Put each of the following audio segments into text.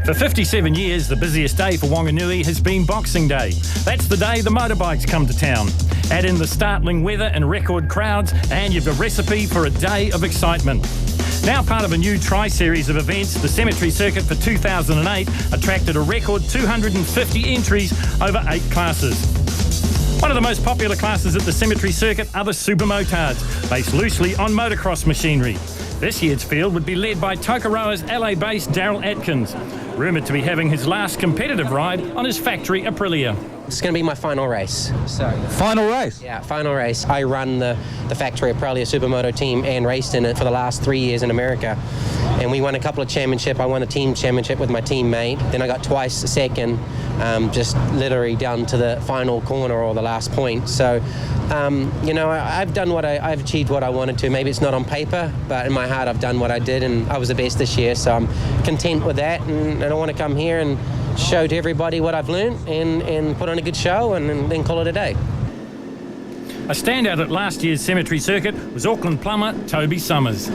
For 57 years, the busiest day for Wanganui has been Boxing Day. That's the day the motorbikes come to town. Add in the startling weather and record crowds, and you've a recipe for a day of excitement. Now part of a new tri-series of events, the Cemetery Circuit for 2008 attracted a record 250 entries over 8 classes. One of the most popular classes at the Cemetery Circuit are the Supermotards, based loosely on motocross machinery. This year's field would be led by Tokeroa's LA-based Daryl Atkins, rumoured to be having his last competitive ride on his factory Aprilia. It's going to be my final race. Final race? Yeah, final race. I run the factory Aprilia Supermoto team and raced in it for the last 3 years in America. And we won a couple of championships. I won a team championship with my teammate. Then I got twice second, just literally down to the final corner or the last point. So, I've done I've achieved what I wanted to. Maybe it's not on paper, but in my heart I've done what I did, and I was the best this year. So I'm content with that, and I want to come here and show to everybody what I've learned and put on a good show and then call it a day. A standout at last year's Cemetery Circuit was Auckland plumber Toby Summers.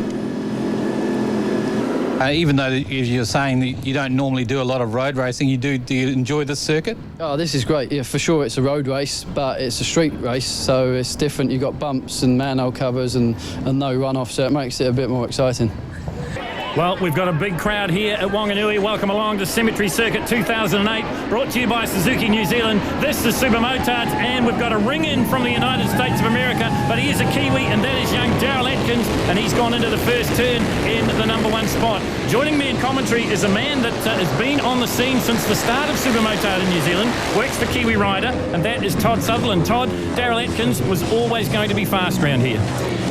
Even though you're saying that you don't normally do a lot of road racing, do you enjoy this circuit? Oh, this is great. Yeah, for sure it's a road race, but it's a street race, so it's different. You've got bumps and manhole covers and no runoff, so it makes it a bit more exciting. Well, we've got a big crowd here at Wanganui. Welcome along to Cemetery Circuit 2008, brought to you by Suzuki New Zealand. This is Supermotards, and we've got a ring-in from the United States of America, but he is a Kiwi, and that is young Daryl Atkins, and he's gone into the first turn in the #1 spot. Joining me in commentary is a man that has been on the scene since the start of Supermotard in New Zealand, works for Kiwi Rider, and that is Todd Sutherland. Todd, Daryl Atkins was always going to be fast around here.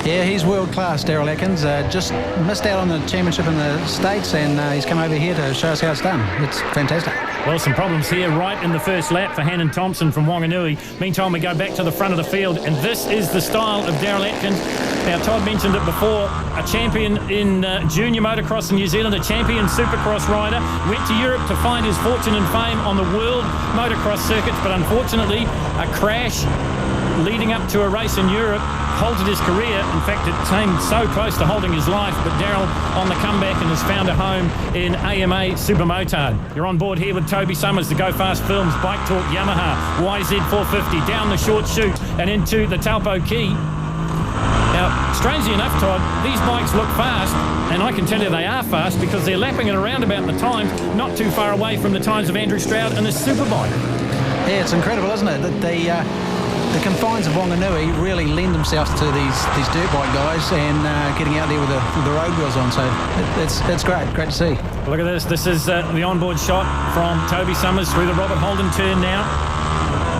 Yeah, he's world-class, Daryl Atkins. Just missed out on the championship in the States, and he's come over here to show us how it's done. It's fantastic. Well, some problems here right in the first lap for Hannon Thompson from Wanganui. Meantime, we go back to the front of the field, and this is the style of Daryl Atkins. Now, Todd mentioned it before, a champion in junior motocross in New Zealand, a champion supercross rider, went to Europe to find his fortune and fame on the world motocross circuits, but unfortunately, a crash leading up to a race in Europe halted his career. In fact, it came so close to holding his life, but Daryl on the comeback and has found a home in AMA Supermotard. You're on board here with Toby Summers, the Go Fast Films Bike Talk Yamaha YZ450, down the short chute and into the Taupo Key. Now, strangely enough, Todd, these bikes look fast, and I can tell you they are fast because they're lapping at around about the times, not too far away from the times of Andrew Stroud and his Superbike. Yeah, it's incredible, isn't it? That the confines of Wanganui really lend themselves to these dirt bike guys and getting out there with the road wheels on. So it's great to see. Look at this. This is the onboard shot from Toby Summers through the Robert Holden turn now.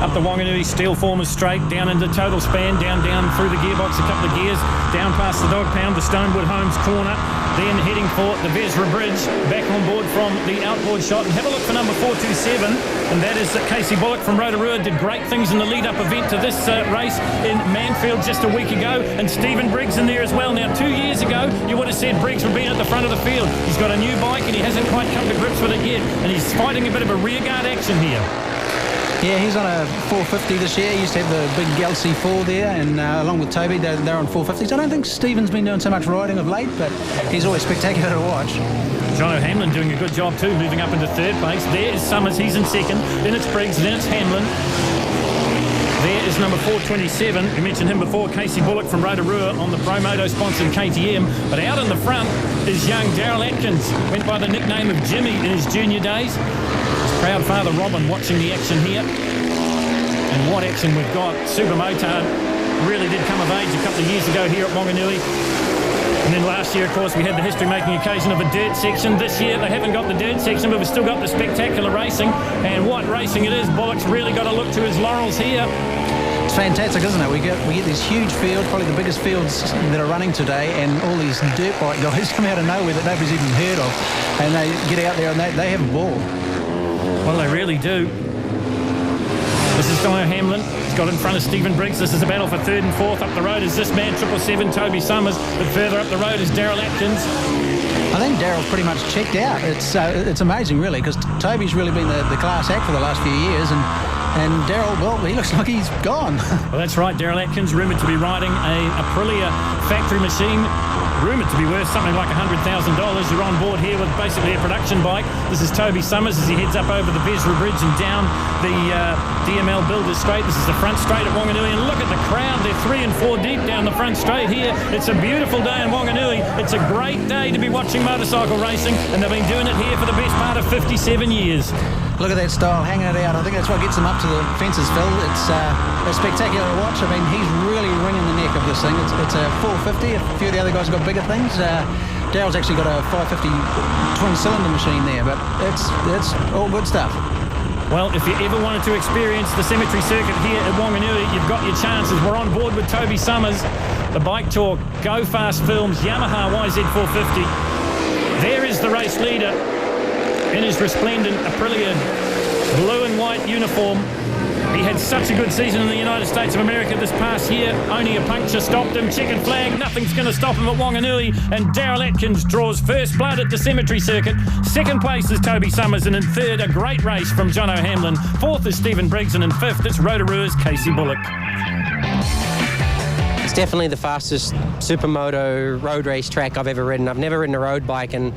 Up the Wanganui Steel Formers straight, down into Total Span, down through the gearbox, a couple of gears, down past the Dog Pound, the Stonewood Homes corner, then heading for the Vesra Bridge, back on board from the outboard shot. And have a look for number 427, and that is Casey Bullock from Rotorua. Did great things in the lead-up event to this race in Manfield just a week ago, and Stephen Briggs in there as well. Now, 2 years ago, you would have said Briggs would be at the front of the field. He's got a new bike, and he hasn't quite come to grips with it yet, and he's fighting a bit of a rearguard action here. Yeah, he's on a 450 this year. He used to have the big Galaxy 4 there, and along with Toby, they're on 450s. I don't think Stephen's been doing so much riding of late, but he's always spectacular to watch. John O'Hamlin doing a good job too, moving up into third place. There is Summers, he's in second. Then it's Briggs, then it's Hamlin. There is number 427. We mentioned him before, Casey Bullock from Rotorua on the Promoto-sponsored KTM. But out in the front is young Daryl Atkins. Went by the nickname of Jimmy in his junior days. His proud father Robin watching the action here. And what action we've got. Supermotard really did come of age a couple of years ago here at Wanganui. And then last year, of course, we had the history-making occasion of a dirt section. This year, they haven't got the dirt section, but we've still got the spectacular racing. And what racing it is. Bullock's really got to look to his laurels here. It's fantastic, isn't it? We get this huge field, probably the biggest fields that are running today, and all these dirt bike guys come out of nowhere that nobody's even heard of. And they get out there and they have a ball. Well, they really do. This is Dino Hamlin. He's got in front of Stephen Briggs. This is a battle for third and fourth. Up the road is this man, 777, Toby Summers. But further up the road is Daryl Atkins. I think Daryl's pretty much checked out. It's amazing, really, because Toby's really been the class act for the last few years, and And Daryl, well, he looks like he's gone. Well, that's right. Daryl Atkins, rumoured to be riding a Aprilia factory machine, rumoured to be worth something like $100,000. You're on board here with basically a production bike. This is Toby Summers as he heads up over the Vesra Bridge and down the DML Builders Straight. This is the front straight at Wanganui, and look at the crowd. They're 3 and 4 deep down the front straight here. It's a beautiful day in Wanganui. It's a great day to be watching motorcycle racing, and they've been doing it here for the best part of 57 years. Look at that style, hanging it out. I think that's what gets him up to the fences, Phil. It's a spectacular watch. I mean, he's really wringing the neck of this thing. It's a 450. A few of the other guys have got bigger things. Daryl's actually got a 550 twin-cylinder machine there, but it's all good stuff. Well, if you ever wanted to experience the cemetery circuit here at Wanganui, you've got your chances. We're on board with Toby Summers, the Bike Talk, Go Fast Films, Yamaha YZ450. There is the race leader in his resplendent Aprilia blue and white uniform. He had such a good season in the United States of America this past year. Only a puncture stopped him. Checkered flag, nothing's going to stop him at Wanganui. And Daryl Atkins draws first blood at the cemetery circuit. Second place is Toby Summers, and in third, a great race from John O'Hamlin. Fourth is Stephen Briggs, and in fifth, it's Rotorua's Casey Bullock. It's definitely the fastest Supermoto road race track I've ever ridden. I've never ridden a road bike and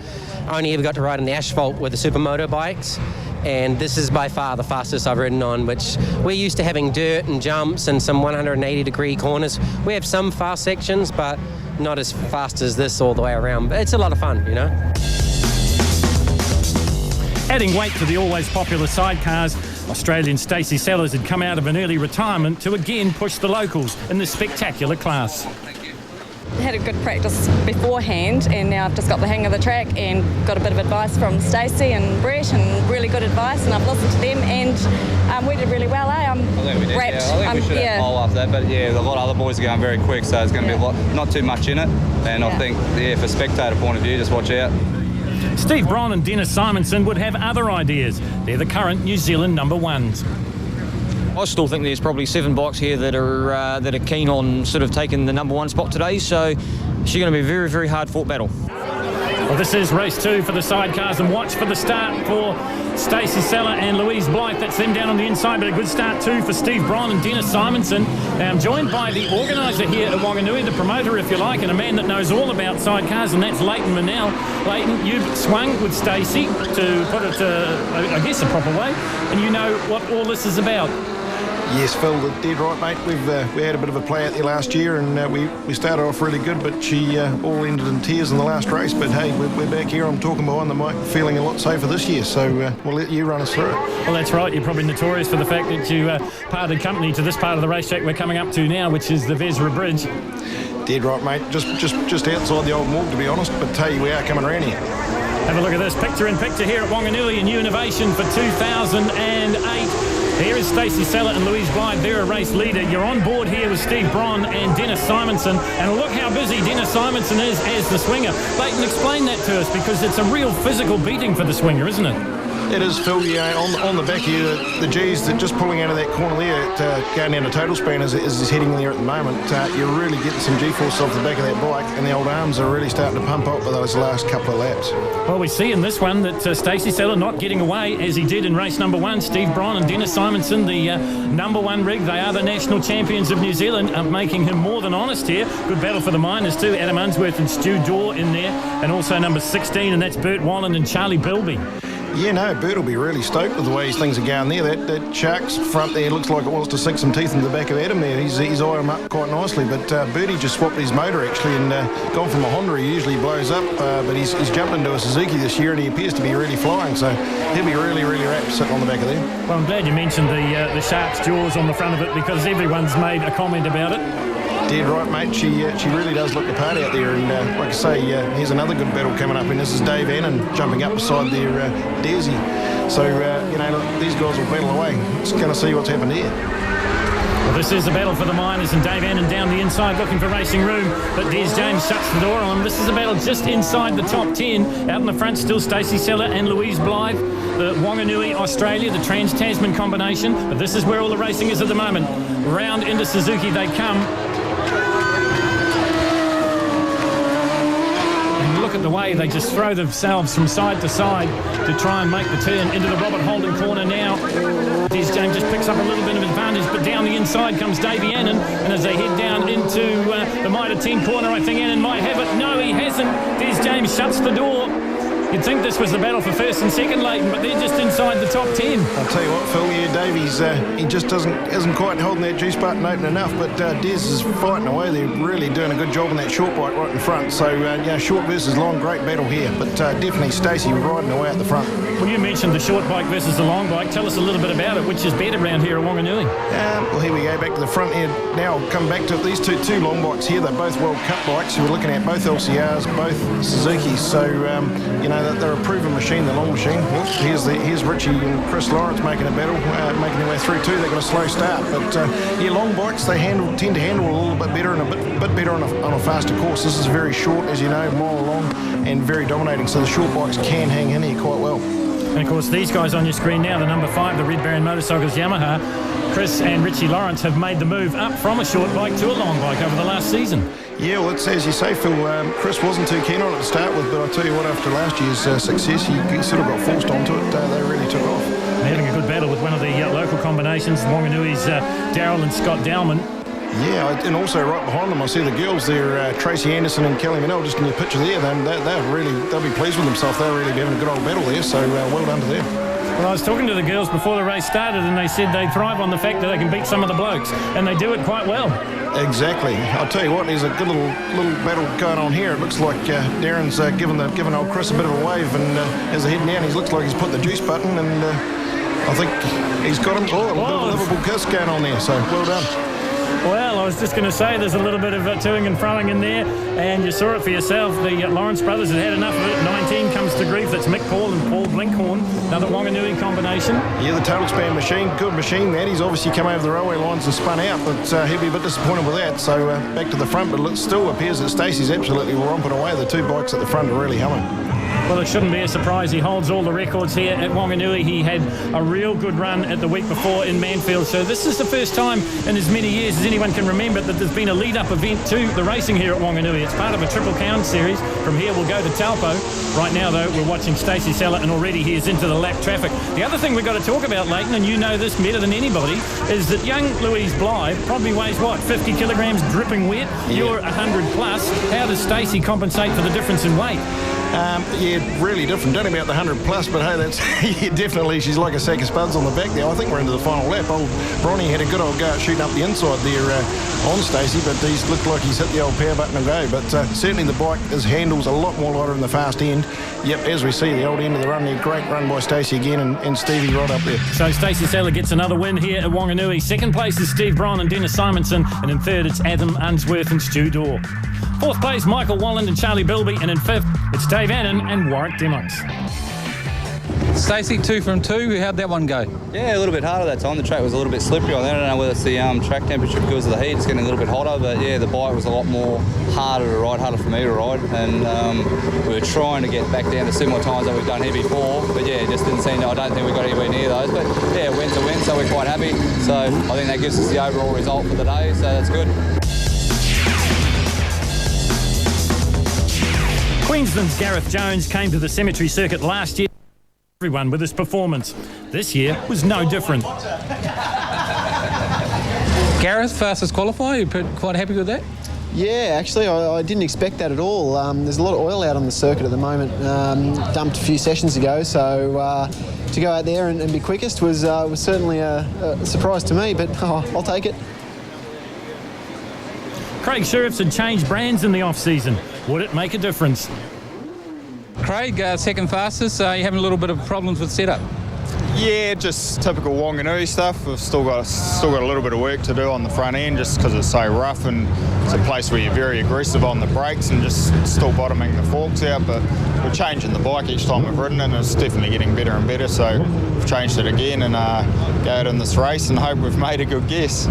only ever got to ride on the asphalt with the Supermoto bikes. And this is by far the fastest I've ridden on, which we're used to having dirt and jumps and some 180-degree corners. We have some fast sections, but not as fast as this all the way around. But it's a lot of fun, you know. Adding weight to the always popular sidecars, Australian Stacey Sellers had come out of an early retirement to again push the locals in this spectacular class. Had a good practice beforehand, and now I've just got the hang of the track and got a bit of advice from Stacey and Brett, and really good advice, and I've listened to them, and we did really well, eh? I think we did, yeah. I think we should have pole after that, but yeah, a lot of other boys are going very quick, so it's going to be a lot, not too much in it, and I think, yeah, for spectator point of view, just watch out. Steve Bron and Dennis Simonson would have other ideas. They're the current New Zealand number ones. I still think there's probably 7 bikes here that are keen on sort of taking the number 1 spot today, so it's going to be a very, very hard-fought battle. Well, this is race 2 for the sidecars, and watch for the start for Stacey Seller and Louise Blythe. That's them down on the inside, but a good start too for Steve Bron and Dennis Simonson. I'm joined by the organiser here at Wanganui, the promoter, if you like, and a man that knows all about sidecars, and that's Leighton Manel. Leighton, you've swung with Stacey, to put it, I guess, a proper way, and you know what all this is about. Yes, Phil, dead right, mate. We had a bit of a play out there last year, and we started off really good, but she all ended in tears in the last race. But hey, we're back here. I'm talking behind the mic, feeling a lot safer this year. So we'll let you run us through it. Well, that's right. You're probably notorious for the fact that you parted company to this part of the racetrack we're coming up to now, which is the Vesra Bridge. Dead right, mate. Just outside the old morgue, to be honest. But hey, we are coming around here. Have a look at this picture-in-picture here at Wanganui, a new innovation for 2008. Here is Stacey Seller and Louise Blythe. They're a race leader. You're on board here with Steve Bron and Dennis Simonson. And look how busy Dennis Simonson is as the swinger. Leighton, explain that to us, because it's a real physical beating for the swinger, isn't it? It is, Phil. Yeah, on the back here, the G's that just pulling out of that corner there, going down to total span as he's heading there at the moment. You're really getting some G-force off the back of that bike, and the old arms are really starting to pump up with those last couple of laps. Well, we see in this one that Stacey Seller not getting away as he did in race number 1. Steve Bron and Dennis Simonson, the number 1 rig. They are the national champions of New Zealand, making him more than honest here. Good battle for the minors too. Adam Unsworth and Stu Dorr in there, and also number 16, and that's Bert Wallen and Charlie Bilby. Yeah, no, Bert will be really stoked with the way things are going there. That Shark's front there looks like it wants to sink some teeth into the back of Adam there. He's eyeing him up quite nicely, but Bertie just swapped his motor actually and gone from a Honda. He usually blows up, but he's jumped into a Suzuki this year, and he appears to be really flying, so he'll be really, really wrapped sitting on the back of there. Well, I'm glad you mentioned the Shark's jaws on the front of it, because everyone's made a comment about it. Dead right, mate. She really does look the part out there, and like I say, here's another good battle coming up, and this is Dave Annan jumping up beside their Daisy. So, these guys will battle away. Just going to see what's happened here. Well, this is a battle for the minors, and Dave Annan down the inside looking for racing room, but Des James shuts the door on him. This is a battle just inside the top 10. Out in the front still Stacey Seller and Louise Blythe, the Wanganui, Australia, the Trans-Tasman combination, but this is where all the racing is at the moment. Round into Suzuki they come. Look at the way they just throw themselves from side to side to try and make the turn into the Robert Holden corner now. Des James just picks up a little bit of advantage, but down the inside comes Davey Annan, and as they head down into the Mitre 10 corner, I think Annan might have it. No, he hasn't. There's James, shuts the door. You'd think this was the battle for first and second, Leighton, but they're just inside the top 10. I'll tell you what, Phil, Davies, he just isn't quite holding that juice button open enough, but Des is fighting away. They're really doing a good job on that short bike right in front. So, short versus long, great battle here, but definitely Stacey riding away at the front. Well, you mentioned the short bike versus the long bike. Tell us a little bit about it. Which is better around here at Wanganui? Well, here we go, back to the front here. Now, I'll come back to these two long bikes here. They're both World Cup bikes. We're looking at both LCRs, both Suzuki's. So, they're a proven machine, the long machine. Well, here's Richie and Chris Lawrence making a battle, making their way through too. They've got a slow start, but long bikes, they tend to handle a little bit better and a bit better on a faster course. This is very short, as you know, mile long and very dominating, so the short bikes can hang in here quite well. And of course, these guys on your screen now, the number 5, the Red Baron Motorcycles Yamaha, Chris and Richie Lawrence have made the move up from a short bike to a long bike over the last season. Yeah, well, it's as you say, Phil, Chris wasn't too keen on it to start with, but I'll tell you what, after last year's success, he sort of got forced onto it. They really took off. They're having a good battle with one of the local combinations, Wanganui's Darryl and Scott Dowman. Yeah, and also right behind them, I see the girls there, Tracy Anderson and Kelly Minell, just in your picture there. They'll be pleased with themselves. They're really having a good old battle there, so well done to them. Well, I was talking to the girls before the race started, and they said they thrive on the fact that they can beat some of the blokes, and they do it quite well. Exactly. I'll tell you what, there's a good little battle going on here. It looks like Darren's given old Chris a bit of a wave, and as they're heading down, he looks like he's put the juice button, and I think he's got him. Oh, a bit of a Liverpool kiss going on there, so well done. Well, I was just going to say there's a little bit of toing and froing in there, and you saw it for yourself. The Lawrence brothers had enough of it. 19 comes to grief. That's Mick Paul and Paul Blinkhorn, another Wanganui combination. Yeah, the total span machine, good machine that. He's obviously come over the railway lines and spun out, but he'll be a bit disappointed with that. So back to the front, but it still appears that Stacey's absolutely romping away. The two bikes at the front are really humming. Well, it shouldn't be a surprise. He holds all the records here at Wanganui. He had a real good run at the week before in Manfield. So this is the first time in as many years as anyone can remember that there's been a lead-up event to the racing here at Wanganui. It's part of a Triple Crown series. From here, we'll go to Taupo. Right now, though, we're watching Stacey Seller, and already he is into the lap traffic. The other thing we've got to talk about, Leighton, and you know this better than anybody, is that young Louise Blythe probably weighs, 50 kilograms dripping wet? Yeah. You're 100 plus. How does Stacey compensate for the difference in weight? Really different. Don't know about the 100 plus, but hey, that's definitely, she's like a sack of spuds on the back there. I think we're into the final lap. Old Bronny had a good old go at shooting up the inside there on Stacey, but he's looked like he's hit the old power button and go. But certainly the bike, his handle's a lot more lighter in the fast end. Yep, as we see, the old end of the run there. Great run by Stacey again, and Stevie right up there. So Stacey Seller gets another win here at Wanganui. Second place is Steve Braun and Dennis Simonson, and in third it's Adam Unsworth and Stu Dorr. Fourth place, Michael Walland and Charlie Bilby, and in fifth, it's Dave Annan and Warwick Demos. Stacey, 2 from 2. How'd that one go? Yeah, a little bit harder that time. The track was a little bit slippery on there. I don't know whether it's the track temperature because of the heat. It's getting a little bit hotter, but yeah, the bike was a lot more harder to ride, harder for me to ride, and we were trying to get back down to similar times that we've done here before, but yeah, it just didn't seem. I don't think we got anywhere near those, but yeah, win's a win, so we're quite happy. So I think that gives us the overall result for the day, so that's good. Queensland's Gareth Jones came to the cemetery circuit last year. Everyone with his performance. This year was no different. Gareth, fastest qualifier, you quite happy with that? Yeah, actually, I didn't expect that at all. There's a lot of oil out on the circuit at the moment. Dumped a few sessions ago, so to go out there and be quickest was certainly a surprise to me, but I'll take it. Craig Sheriffs had changed brands in the off-season. Would it make a difference? Craig, second fastest, so you're having a little bit of problems with setup? Yeah, just typical Wanganui stuff. We've still got a little bit of work to do on the front end just because it's so rough, and it's a place where you're very aggressive on the brakes and just still bottoming the forks out, but we're changing the bike each time we've ridden, and it's definitely getting better and better, so we've changed it again and go out in this race and hope we've made a good guess.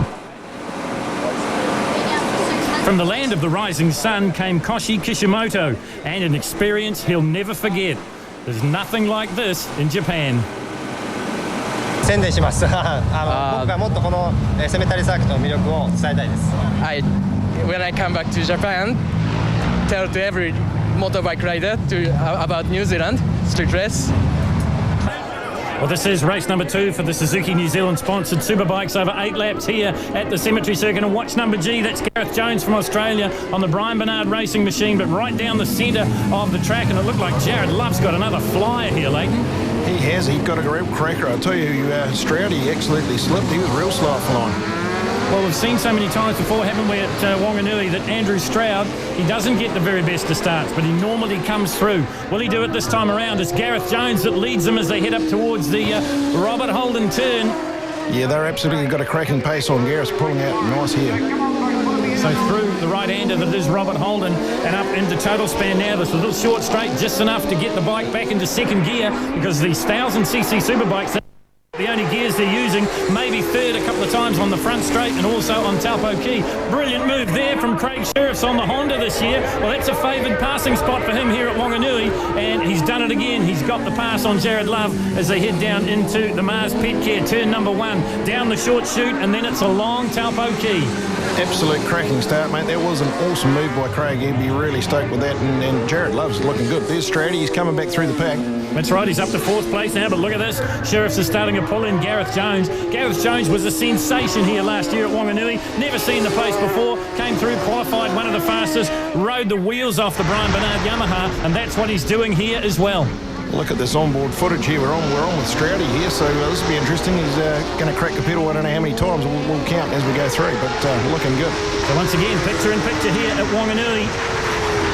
From the land of the rising sun came Koshi Kishimoto, and an experience he'll never forget. There's nothing like this in Japan. When I come back to Japan, tell to every motorbike rider about New Zealand street race. Well, this is race number 2 for the Suzuki New Zealand sponsored Superbikes over 8 laps here at the Cemetery Circuit. And watch number G, that's Gareth Jones from Australia on the Brian Bernard racing machine, but right down the centre of the track. And it looked like Jared Love's got another flyer here, Leighton. He has. He got a real cracker. I tell you, Stroud, he absolutely slipped. He was real slow off the line. Well, we've seen so many times before, haven't we, at Wanganui, that Andrew Stroud, he doesn't get the very best of starts, but he normally comes through. Will he do it this time around? It's Gareth Jones that leads them as they head up towards the Robert Holden turn. Yeah, they're absolutely got a cracking pace on. Gareth's pulling out nice here. So through the right-hander that is Robert Holden and up into total span now. This little short straight, just enough to get the bike back into second gear, because these 1000cc Superbikes, the only gears they're using, maybe third a couple of times on the front straight and also on Taupo Key. Brilliant move there from Craig Sheriffs on the Honda this year. Well, that's a favoured passing spot for him here at Wanganui, and he's done it again. He's got the pass on Jared Love as they head down into the Mars Pet Care, turn number 1, down the short chute, and then it's a long Taupo Key. Absolute cracking start, mate. That was an awesome move by Craig. He'd be really stoked with that, and Jared Love's looking good. There's Strady. He's coming back through the pack. That's right, he's up to 4th place now, but look at this. Sheriffs is starting to pull in Gareth Jones. Gareth Jones was a sensation here last year at Wanganui. Never seen the place before. Came through, qualified one of the fastest, rode the wheels off the Brian Bernard Yamaha, and that's what he's doing here as well. Look at this onboard footage here. We're on with Stroudy here, so this will be interesting. He's going to crack the pedal. I don't know how many times. We'll count as we go through, but looking good. So once again, picture-in-picture here at Wanganui.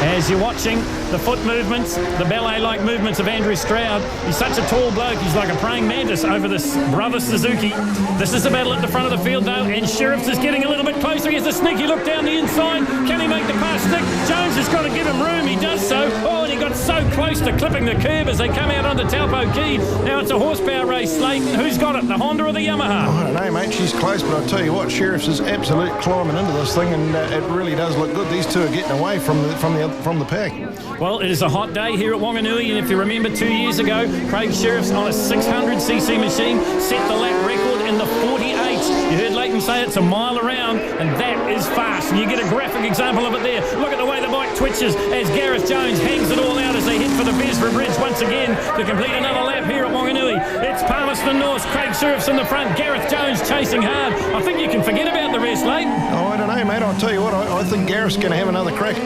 As you're watching the foot movements, the ballet-like movements of Andrew Stroud. He's such a tall bloke. He's like a praying mantis over this brother Suzuki. This is the battle at the front of the field, though, and Sheriffs is getting a little bit closer. He has a sneaky look down the inside. Can he make the pass stick? Jones has got to give him room. He does so. Oh, and he got so close to clipping the curb as they come out onto Taupo Key. Now it's a horsepower race, Leighton. Who's got it, the Honda or the Yamaha? Oh, I don't know, mate. She's close, but I'll tell you what, Sheriffs is absolute climbing into this thing, and it really does look good. These two are getting away from the pack. Well, it is a hot day here at Wanganui, and if you remember 2 years ago, Craig Sheriffs on a 600cc machine set the lap record in the 48. You heard Leighton say it's a mile around, and that is fast. And you get a graphic example of it there. Look at the way the bike twitches as Gareth Jones hangs it all out as they head for the Vesra Bridge once again to complete another lap here at Wanganui. It's Palmerston North, Craig Sheriffs in the front, Gareth Jones chasing hard. I think you can forget about the rest, Leighton. Oh, I don't know, mate. I'll tell you what, I think Gareth's going to have another crack.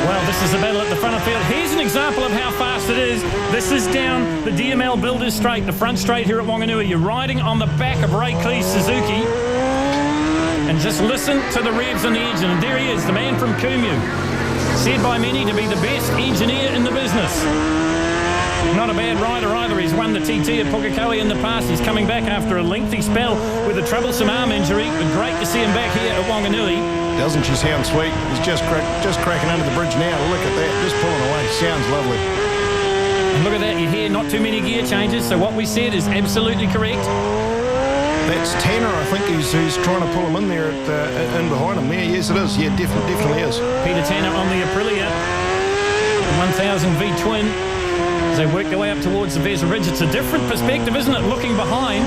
Well, this is the battle at the front of the field. Here's an example of how fast it is. This is down the DML Builders Straight, the front straight here at Wanganui. You're riding on the back of Ray Cleese Suzuki. And just listen to the revs in the engine. And there he is, the man from Kumu. Said by many to be the best engineer in the business. Not a bad rider either. He's won the TT at Pukekohe in the past. He's coming back after a lengthy spell with a troublesome arm injury. But great to see him back here at Wanganui. Doesn't she sound sweet? He's just cracking under the bridge now. Look at that, just pulling away. Sounds lovely. And look at that, you hear not too many gear changes, so what we said is absolutely correct. That's Tanner, I think, who's trying to pull him in there in behind him there. Yes, it is. Yeah, definitely is. Peter Tanner on the Aprilia 1000 V-twin. As they work their way up towards the Vesra Ridge. It's a different perspective, isn't it, looking behind?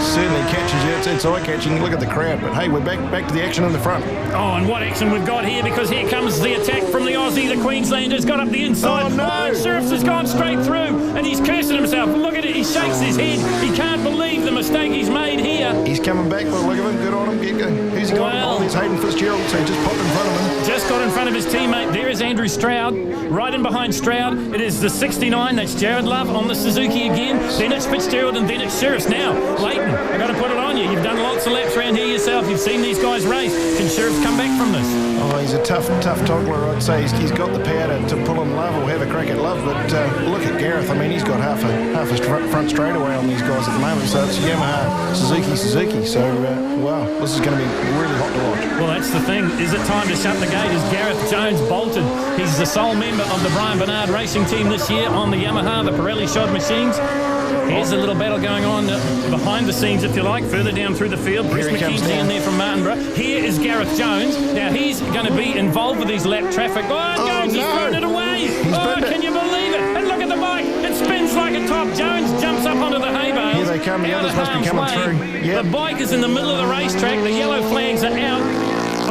Certainly catches you. It's eye-catching. Look at the crowd. But, hey, we're back to the action in the front. Oh, and what action we've got here, because here comes the attack from the Aussie. The Queenslander's got up the inside. Oh, no. Sheriffs has gone straight through, and he's cursing himself. Look at it. He shakes his head. He can't believe the mistake he's made here. He's coming back, but look at him. Good on him. Who's he got? Well, there's Hayden Fitzgerald, so he just popped in front of him. Just got in front of his teammate. There is Andrew Stroud. Right in behind Stroud, it is the 69. That's Jared Love on the Suzuki again. Then it's Fitzgerald, and then it's Sheriffs. Now, Leighton, I got to put it on you. You've done lots of laps around here yourself. You've seen these guys race. Can Sheriffs come back from this? Oh, he's a tough toggler. I'd say he's got the power to pull him Love or have a crack at Love. But look at Gareth. I mean, he's got half a front straightaway on these guys at the moment. So it's Yamaha, Suzuki. So, wow, this is going to be really hot to watch. Well, that's the thing. Is it time to shut the gate? Is Gareth Jones bolted? He's the sole member of the Brian Bernard racing team this year on the Yamaha, the Pirelli shod machines. Here's a little battle going on behind the scenes, if you like, further down through the field. Bruce McKenzie in there from Martinborough. Here is Gareth Jones. Now, he's going to be involved with these lap traffic. Jones has thrown it away. Can you believe it? And look at the bike. It spins like a top. Jones jumps up onto the hay bales. Here they come. The others must be coming through. Yep. The bike is in the middle of the racetrack. The yellow flags are out.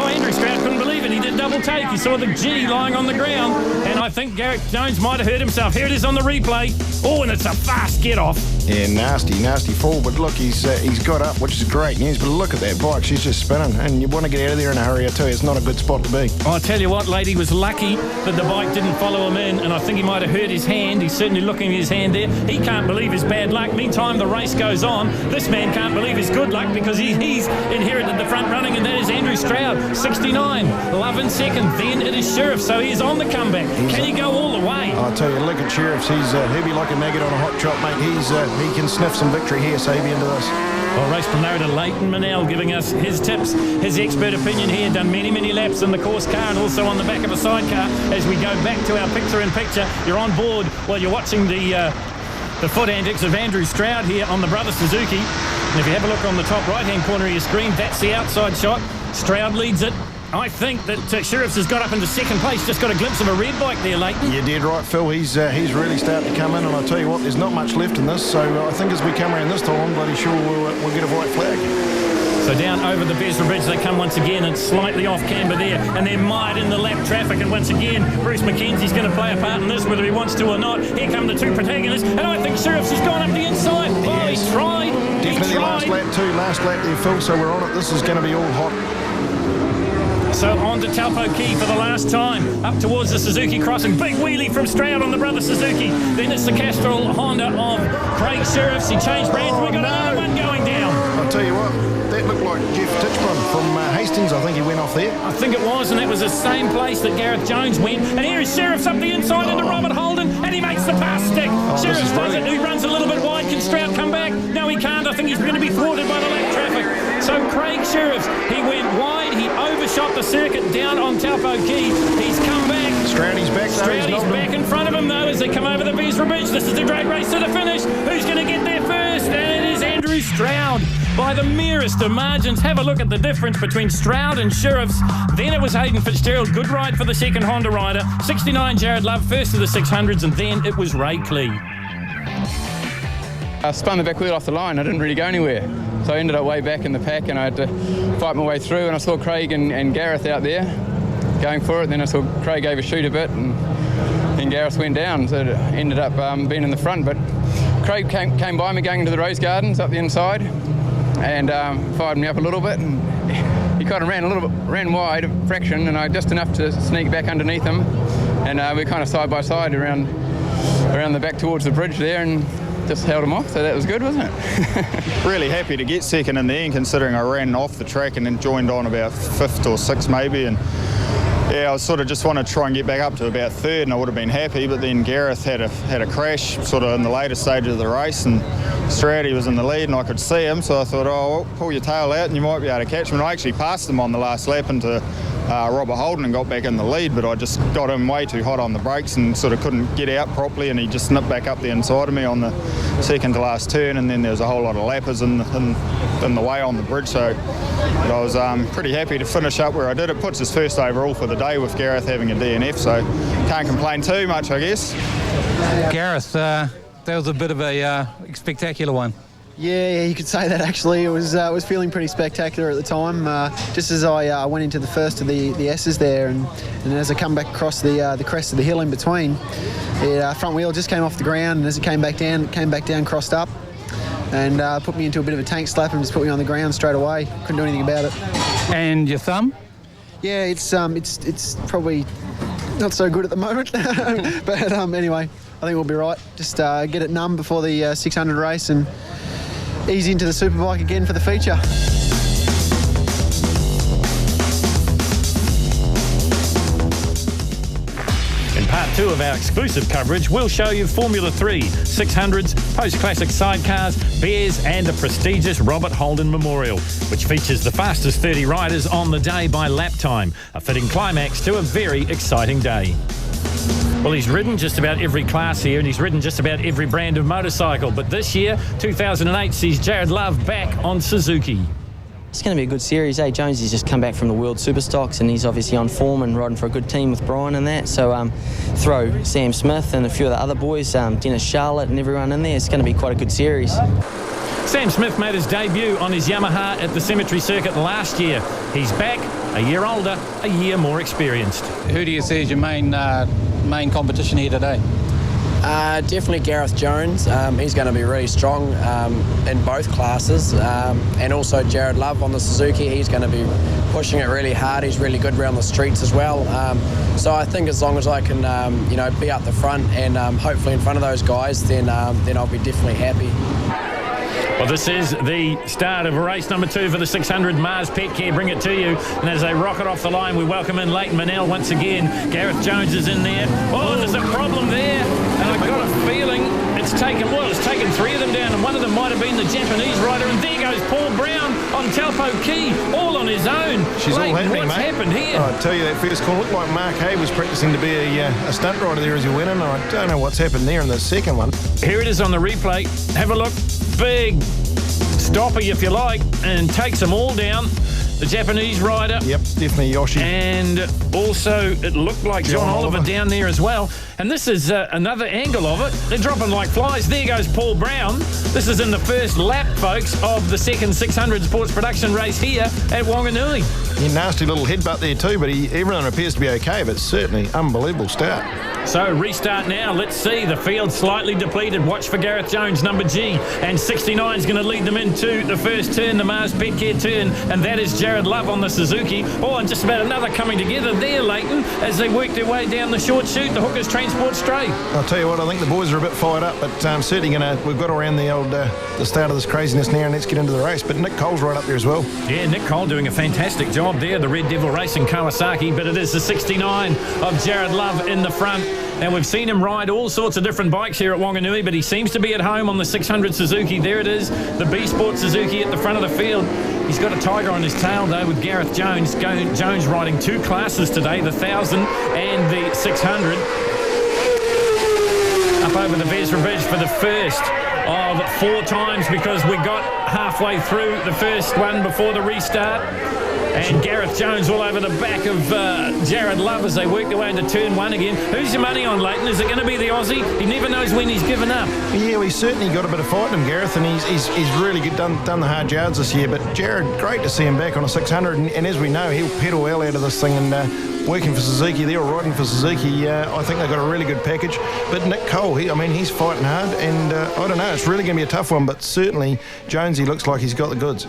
Oh, Andrew Stroud couldn't believe it. He did double take. He saw the G lying on the ground, and I think Gareth Jones might have hurt himself. Here it is on the replay. Oh, and it's a fast get-off. Yeah, nasty fall. But look, he's got up, which is great news. But look at that bike. She's just spinning. And you want to get out of there in a hurry, I tell you. It's not a good spot to be. I'll tell you what, lady was lucky that the bike didn't follow him in, and I think he might have hurt his hand. He's certainly looking at his hand there. He can't believe his bad luck. Meantime, the race goes on. This man can't believe his good luck because he's inherited the front running, and that is Andrew Stroud, 69. Love in second. Then it is Sheriff, so he's on the comeback. Can he go all the way? I tell you, look at Sheriff's. He'll be like a nugget on a hot chop, mate. He can sniff some victory here, so he'll be into this. Well, race promoter Leighton Manel giving us his tips, his expert opinion here. Done many laps in the course car and also on the back of a sidecar. As we go back to our picture-in-picture, you're on board while you're watching the foot antics of Andrew Stroud here on the Brother Suzuki. And if you have a look on the top right-hand corner of your screen, that's the outside shot. Stroud leads it. I think that Sheriffs has got up into second place. Just got a glimpse of a red bike there, Leighton. You did right, Phil. He's really starting to come in, and I tell you what, there's not much left in this. So I think as we come around this time, I'm bloody sure we'll get a white flag. So down over the Bearsford Bridge they come once again, and slightly off camber there, and they're mired in the lap traffic, and once again Bruce McKenzie's going to play a part in this, whether he wants to or not. Here come the two protagonists, and I think Sheriffs has gone up the inside. Oh, he tried. Definitely last lap there, Phil, so we're on it. This is going to be all hot. So on to Taupo Key for the last time, up towards the Suzuki crossing. Big wheelie from Stroud on the Brother Suzuki. Then it's the Castrol Honda of Craig Sheriffs. He changed brands. We got another one going down. I'll tell you what, that looked like Jeff Titchburn from Hastings. I think he went off there. I think it was, and that was the same place that Gareth Jones went. And here is Sheriffs up the inside into Robert Holden, and he makes the pass stick. Sheriffs does it. He runs a little bit wide. Can Stroud come back? No, he can't. I think he's going to be thwarted by the lap traffic. So Craig Sheriffs, he went wide. He overshot the circuit down on Taupo Key. He's come back. Stroudy's back. Stroudy's back in front of him, though, as they come over the Bearsford Bridge. This is a great race to the finish. Who's going to get there first? And it is Andrew Stroud by the merest of margins. Have a look at the difference between Stroud and Sheriffs. Then it was Hayden Fitzgerald. Good ride for the second Honda rider. 69 Jared Love, first of the 600s, and then it was Ray Clee. I spun the back wheel off the line. I didn't really go anywhere. So I ended up way back in the pack, and I had to fight my way through, and I saw Craig and Gareth out there going for it. Then I saw Craig gave a shoot a bit, and then Gareth went down, so it ended up being in the front. But Craig came by me going into the Rose Gardens up the inside and fired me up a little bit, and he kind of ran wide a fraction, and I just enough to sneak back underneath him, and we kind of side by side around the back towards the bridge there, and just held him off, so that was good, wasn't it? Really happy to get second in the end, considering I ran off the track and then joined on about fifth or sixth maybe, and yeah, I was sort of just wanted to try and get back up to about third, and I would have been happy, but then Gareth had a crash sort of in the later stages of the race, and Stroudy was in the lead and I could see him, so I thought, oh, well, pull your tail out and you might be able to catch him. And I actually passed him on the last lap into Robert Holden and got back in the lead, but I just got him way too hot on the brakes and sort of couldn't get out properly, and he just nipped back up the inside of me on the second to last turn, and then there was a whole lot of lappers in the way on the bridge, so but I was pretty happy to finish up where I did. It puts us first overall for the day with Gareth having a DNF, so can't complain too much, I guess. Gareth, that was a bit of a spectacular one. Yeah, you could say that actually. It was feeling pretty spectacular at the time. Just as I went into the first of the S's there, and as I come back across the crest of the hill in between, the front wheel just came off the ground, and as it came back down, crossed up, and put me into a bit of a tank slap and just put me on the ground straight away. Couldn't do anything about it. And your thumb? Yeah, it's probably not so good at the moment, but anyway, I think we'll be right. Just get it numb before the 600 race and ease into the Superbike again for the feature. In part two of our exclusive coverage, we'll show you Formula 3, 600s, post-classic sidecars, bears and the prestigious Robert Holden Memorial, which features the fastest 30 riders on the day by lap time, a fitting climax to a very exciting day. Well, he's ridden just about every class here, and he's ridden just about every brand of motorcycle. But this year, 2008, sees Jared Love back on Suzuki. It's going to be a good series, eh? Jonesy's just come back from the World Superstocks and he's obviously on form and riding for a good team with Brian and that. So throw Sam Smith and a few of the other boys, Dennis Charlotte and everyone in there. It's going to be quite a good series. Sam Smith made his debut on his Yamaha at the Cemetery Circuit last year. He's back, a year older, a year more experienced. Who do you see as your main competition here today? Definitely Gareth Jones. He's going to be really strong in both classes. And also Jared Love on the Suzuki. He's going to be pushing it really hard. He's really good around the streets as well. So I think as long as I can, be up the front and hopefully in front of those guys, then I'll be definitely happy. Well, this is the start of race number 2 for the 600 Mars Pet Care. Bring it to you. And as they rocket off the line, we welcome in Leighton Manel once again. Gareth Jones is in there. Oh, there's a problem there. And I've got a feeling it's taken 3 of them down. And one of them might have been the Japanese rider. And there goes Paul Brown on Taupo Key, all on his own. She's Leighton, all happening, what's mate. happened here? I tell you, that first call looked like Mark Hay was practicing to be a stunt rider there as he went in. I don't know what's happened there in the second one. Here it is on the replay. Have a look. Big stopper, if you like, and takes them all down. The Japanese rider. Yep, definitely Yoshi. And also, it looked like John Oliver down there as well. And this is another angle of it. They're dropping like flies. There goes Paul Brown. This is in the first lap, folks, of the second 600 sports production race here at Wanganui. Yeah, nasty little headbutt there too, but everyone appears to be okay, but certainly unbelievable start. So restart now. Let's see. The field slightly depleted. Watch for Gareth Jones, number G. And 69 is going to lead them into the first turn, the Mars Pet Care turn. And that is Jared Love on the Suzuki. Oh, and just about another coming together there, Leighton, as they work their way down the short chute, the Hookers Transport Straight. I'll tell you what, I think the boys are a bit fired up, but certainly we've got around the start of this craziness now, and let's get into the race. But Nick Cole's right up there as well. Yeah, Nick Cole doing a fantastic job there, the Red Devil Racing Kawasaki, but it is the 69 of Jared Love in the front. Now, we've seen him ride all sorts of different bikes here at Wanganui, but he seems to be at home on the 600 Suzuki. There it is, the B Sport Suzuki at the front of the field. He's got a tiger on his tail, though, with Gareth Jones. Jones riding 2 classes today, the 1000 and the 600. Up over the Vesra Bridge for the first of 4 times, because we got halfway through the first one before the restart. And Gareth Jones all over the back of Jared Love as they work their way into turn 1 again. Who's your money on, Leighton? Is it going to be the Aussie? He never knows when he's given up. Yeah, well, he's certainly got a bit of fight in him, Gareth, and he's really done the hard yards this year. But Jared, great to see him back on a 600, and as we know, he'll pedal well out of this thing. And working for Suzuki there, or riding for Suzuki, I think they've got a really good package. But Nick Cole, he's fighting hard, and I don't know, it's really going to be a tough one, but certainly Jonesy looks like he's got the goods.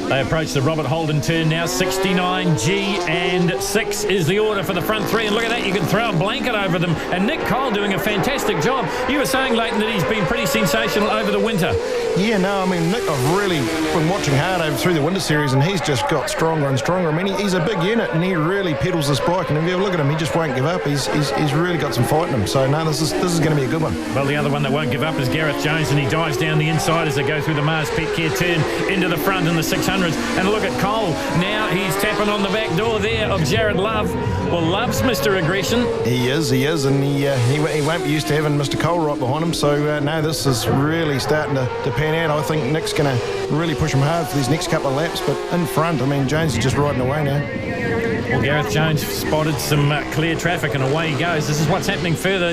They approach the Robert Holden turn now. 69, G and 6 is the order for the front 3. And look at that, you can throw a blanket over them. And Nick Cole doing a fantastic job. You were saying, Leighton, that he's been pretty sensational over the winter. Yeah, no, Nick, I've really been watching hard over through the winter series, and he's just got stronger and stronger. He's a big unit, and he really pedals this bike. And if you ever look at him, he just won't give up. He's really got some fight in him. So, no, this is going to be a good one. Well, the other one that won't give up is Gareth Jones, and he dives down the inside as they go through the Mars Pet Care turn into the front in the 600s. And look at Cole. Now he's tapping on the back door there of Jared Love. Well, Love's Mr. Aggression. He is, and he won't be used to having Mr. Cole right behind him. So, no, this is really starting to pan out. I think Nick's going to really push him hard for these next couple of laps. But in front, Jones is just riding away now. Well, Gareth Jones spotted some clear traffic, and away he goes. This is what's happening further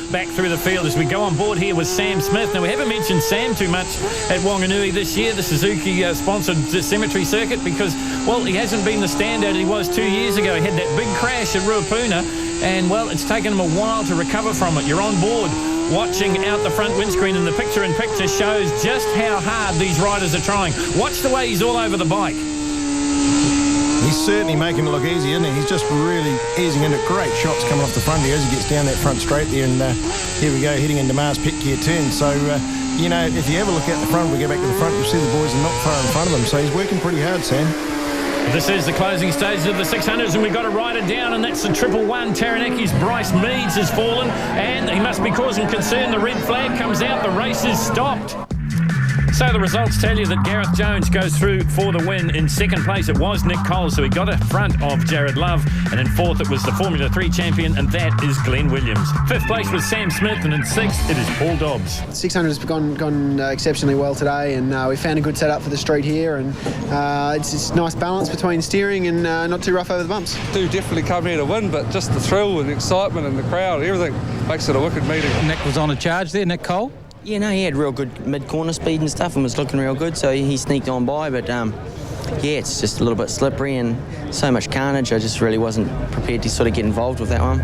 back through the field as we go on board here with Sam Smith. Now, we haven't mentioned Sam too much at Wanganui this year, the Suzuki-sponsored Cemetery Circuit, because, well, he hasn't been the standout he was 2 years ago. He had that big crash at Ruapuna, and, well, it's taken him a while to recover from it. You're on board watching out the front windscreen, and the picture-in-picture shows just how hard these riders are trying. Watch the way he's all over the bike. He's certainly making it look easy, isn't he? He's just really easing into great shots coming off the front here as he gets down that front straight there. And here we go, heading into Mars Pet Care turn. So, if you ever look out the front, we go back to the front, you'll see the boys are not far in front of him. So he's working pretty hard, Sam. This is the closing stages of the 600s, and we've got a rider down, and that's the 111. Taranaki's Bryce Meads has fallen, and he must be causing concern. The red flag comes out. The race is stopped. So the results tell you that Gareth Jones goes through for the win. In second place, it was Nick Cole, so he got in front of Jared Love. And in fourth, it was the Formula 3 champion, and that is Glenn Williams. Fifth place was Sam Smith, and in sixth, it is Paul Dobbs. 600 has gone exceptionally well today, and we found a good setup for the street here, and it's a nice balance between steering and not too rough over the bumps. Do definitely come here to win, but just the thrill and the excitement and the crowd, everything makes it a wicked meeting. Nick was on a charge there, Nick Cole. Yeah, no, he had real good mid-corner speed and stuff and was looking real good, so he sneaked on by, but yeah, it's just a little bit slippery and so much carnage. I just really wasn't prepared to sort of get involved with that one.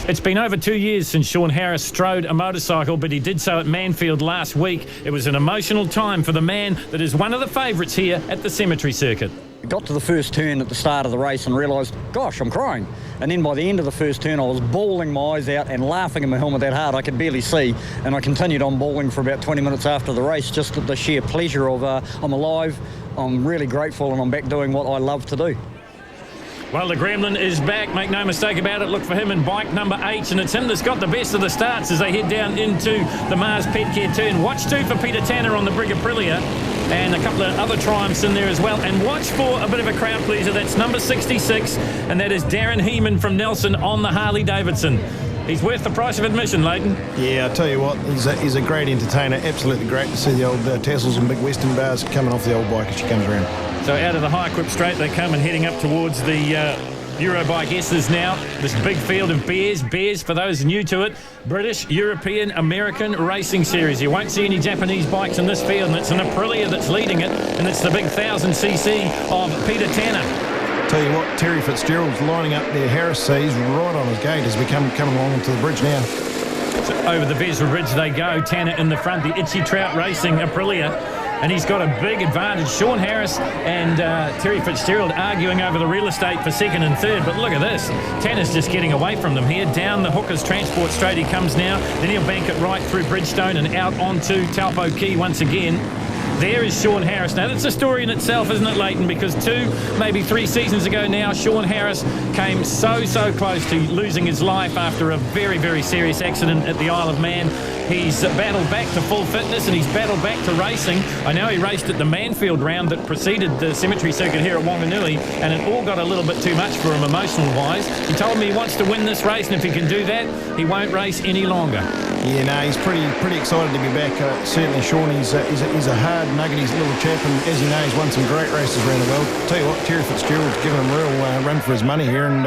It's been over 2 years since Sean Harris strode a motorcycle, but he did so at Manfield last week. It was an emotional time for the man that is one of the favourites here at the Cemetery Circuit. Got to the first turn at the start of the race and realised, gosh, I'm crying. And then by the end of the first turn, I was bawling my eyes out and laughing in my helmet that hard I could barely see. And I continued on bawling for about 20 minutes after the race, just at the sheer pleasure of I'm alive, I'm really grateful, and I'm back doing what I love to do. Well, the Gremlin is back, make no mistake about it. Look for him in bike number 8, and it's him that's got the best of the starts as they head down into the Mars Pet Care turn. Watch too for Peter Tanner on the Brig Aprilia, and a couple of other triumphs in there as well. And watch for a bit of a crowd pleaser. That's number 66, and that is Darren Heeman from Nelson on the Harley Davidson. He's worth the price of admission, Leighton. Yeah, I tell you what, he's a great entertainer. Absolutely great to see the old tassels and big western bars coming off the old bike as she comes around. So out of the high equip straight they come, and heading up towards the Eurobike S's now. This big field of bears, for those new to it, British, European, American racing series. You won't see any Japanese bikes in this field, and it's an Aprilia that's leading it, and it's the big 1000cc of Peter Tanner. Tell you what, Terry Fitzgerald's lining up there. Harris says right on his gate as we come along to the bridge now. So over the Vesra Bridge they go. Tanner in the front, the Itchy Trout Racing Aprilia, and he's got a big advantage. Sean Harris and Terry Fitzgerald arguing over the real estate for second and third, but look at this. Tanner's just getting away from them here. Down the Hookers Transport Straight he comes now. Then he'll bank it right through Bridgestone and out onto Taupo Key once again. There is Sean Harris. Now, that's a story in itself, isn't it, Leighton? Because 2, maybe 3 seasons ago now, Sean Harris came so close to losing his life after a very, very serious accident at the Isle of Man. He's battled back to full fitness, and he's battled back to racing. I know he raced at the Manfield round that preceded the Cemetery Circuit here at Wanganui, and it all got a little bit too much for him emotional-wise. He told me he wants to win this race, and if he can do that, he won't race any longer. Yeah, no, he's pretty excited to be back. Certainly, Sean, he's a hard, nuggety little chap, and as you know, he's won some great races around the world. Tell you what, Terry Fitzgerald's given him a real run for his money here, and